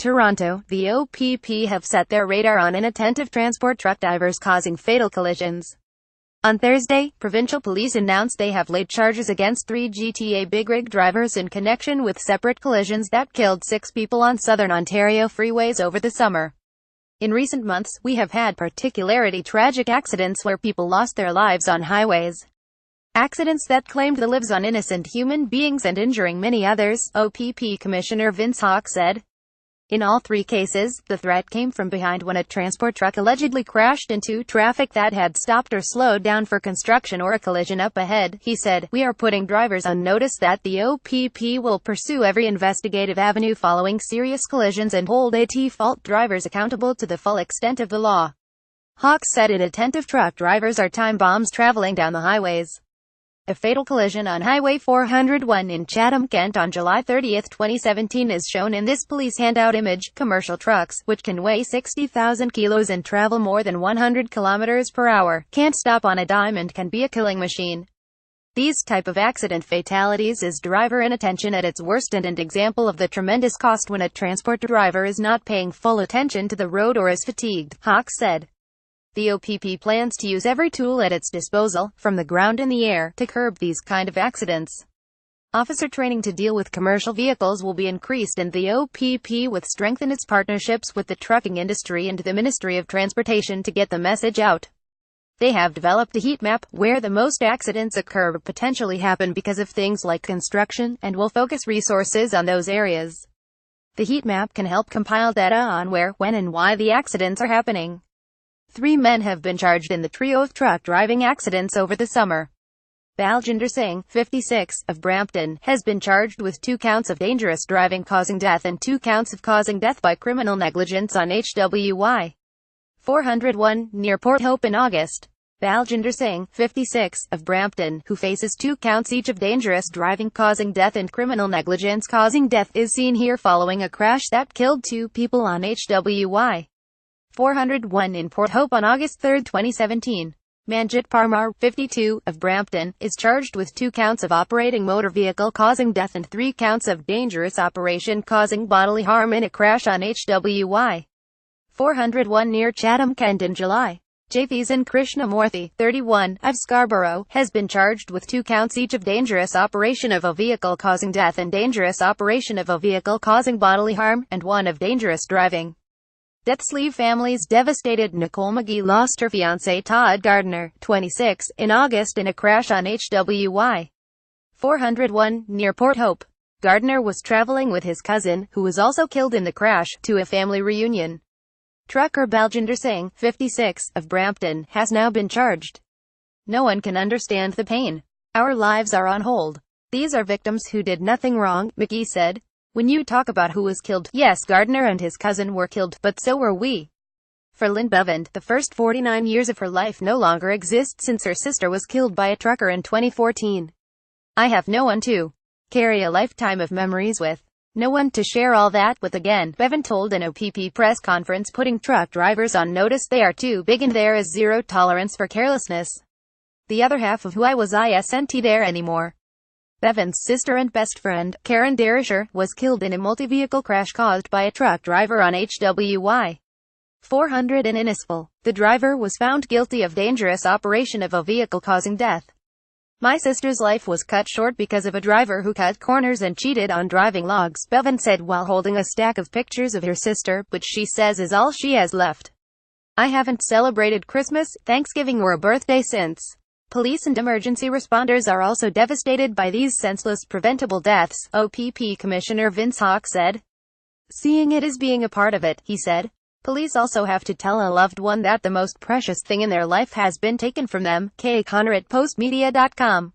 Toronto, the OPP have set their radar on inattentive transport truck drivers causing fatal collisions. On Thursday, provincial police announced they have laid charges against 3 GTA big rig drivers in connection with separate collisions that killed 6 people on southern Ontario freeways over the summer. In recent months, we have had particularly tragic accidents where people lost their lives on highways. Accidents that claimed the lives on innocent human beings and injuring many others, OPP Commissioner Vince Hawk said. In all 3 cases, the threat came from behind when a transport truck allegedly crashed into traffic that had stopped or slowed down for construction or a collision up ahead, he said. We are putting drivers on notice that the OPP will pursue every investigative avenue following serious collisions and hold at-fault drivers accountable to the full extent of the law. Hawks said inattentive truck drivers are time bombs traveling down the highways. A fatal collision on Highway 401 in Chatham, Kent on July 30, 2017 is shown in this police handout image. Commercial trucks, which can weigh 60,000 kilos and travel more than 100 kilometers per hour, can't stop on a dime and can be a killing machine. These type of accident fatalities is driver inattention at its worst and an example of the tremendous cost when a transport driver is not paying full attention to the road or is fatigued, Hawk said. The OPP plans to use every tool at its disposal, from the ground and the air, to curb these kind of accidents. Officer training to deal with commercial vehicles will be increased and the OPP will strengthen its partnerships with the trucking industry and the Ministry of Transportation to get the message out. They have developed a heat map, where the most accidents occur or potentially happen because of things like construction, and will focus resources on those areas. The heat map can help compile data on where, when and why the accidents are happening. 3 men have been charged in the trio of truck driving accidents over the summer. Baljinder Singh, 56, of Brampton, has been charged with 2 counts of dangerous driving causing death and 2 counts of causing death by criminal negligence on HWY 401, near Port Hope in August. Baljinder Singh, 56, of Brampton, who faces 2 counts each of dangerous driving causing death and criminal negligence causing death, is seen here following a crash that killed 2 people on HWY 401 in Port Hope on August 3, 2017. Manjit Parmar, 52, of Brampton, is charged with 2 counts of operating motor vehicle causing death and 3 counts of dangerous operation causing bodily harm in a crash on HWY 401 near Chatham, Kent in July. Jayveesan Krishnamurthy, 31, of Scarborough, has been charged with 2 counts each of dangerous operation of a vehicle causing death and dangerous operation of a vehicle causing bodily harm, and 1 of dangerous driving. Deaths leave families devastated. Nicole McGee lost her fiancé Todd Gardner, 26, in August in a crash on HWY 401, near Port Hope. Gardner was traveling with his cousin, who was also killed in the crash, to a family reunion. Trucker Baljinder Singh, 56, of Brampton, has now been charged. No one can understand the pain. Our lives are on hold. These are victims who did nothing wrong, McGee said. When you talk about who was killed, yes, Gardner and his cousin were killed, but so were we. For Lynn Bevand, the first 49 years of her life no longer exist since her sister was killed by a trucker in 2014. I have no one to carry a lifetime of memories with. No one to share all that with again, Bevand told an OPP press conference, putting truck drivers on notice they are too big and there is zero tolerance for carelessness. The other half of who I was isn't there anymore. Bevand's sister and best friend, Karen Derisher, was killed in a multi-vehicle crash caused by a truck driver on HWY 400 in Innisfil. The driver was found guilty of dangerous operation of a vehicle causing death. My sister's life was cut short because of a driver who cut corners and cheated on driving logs, Bevand said while holding a stack of pictures of her sister, which she says is all she has left. I haven't celebrated Christmas, Thanksgiving or a birthday since. Police and emergency responders are also devastated by these senseless, preventable deaths, OPP Commissioner Vince Hawk said. Seeing it as being a part of it, he said. Police also have to tell a loved one that the most precious thing in their life has been taken from them. Kay Connor at postmedia.com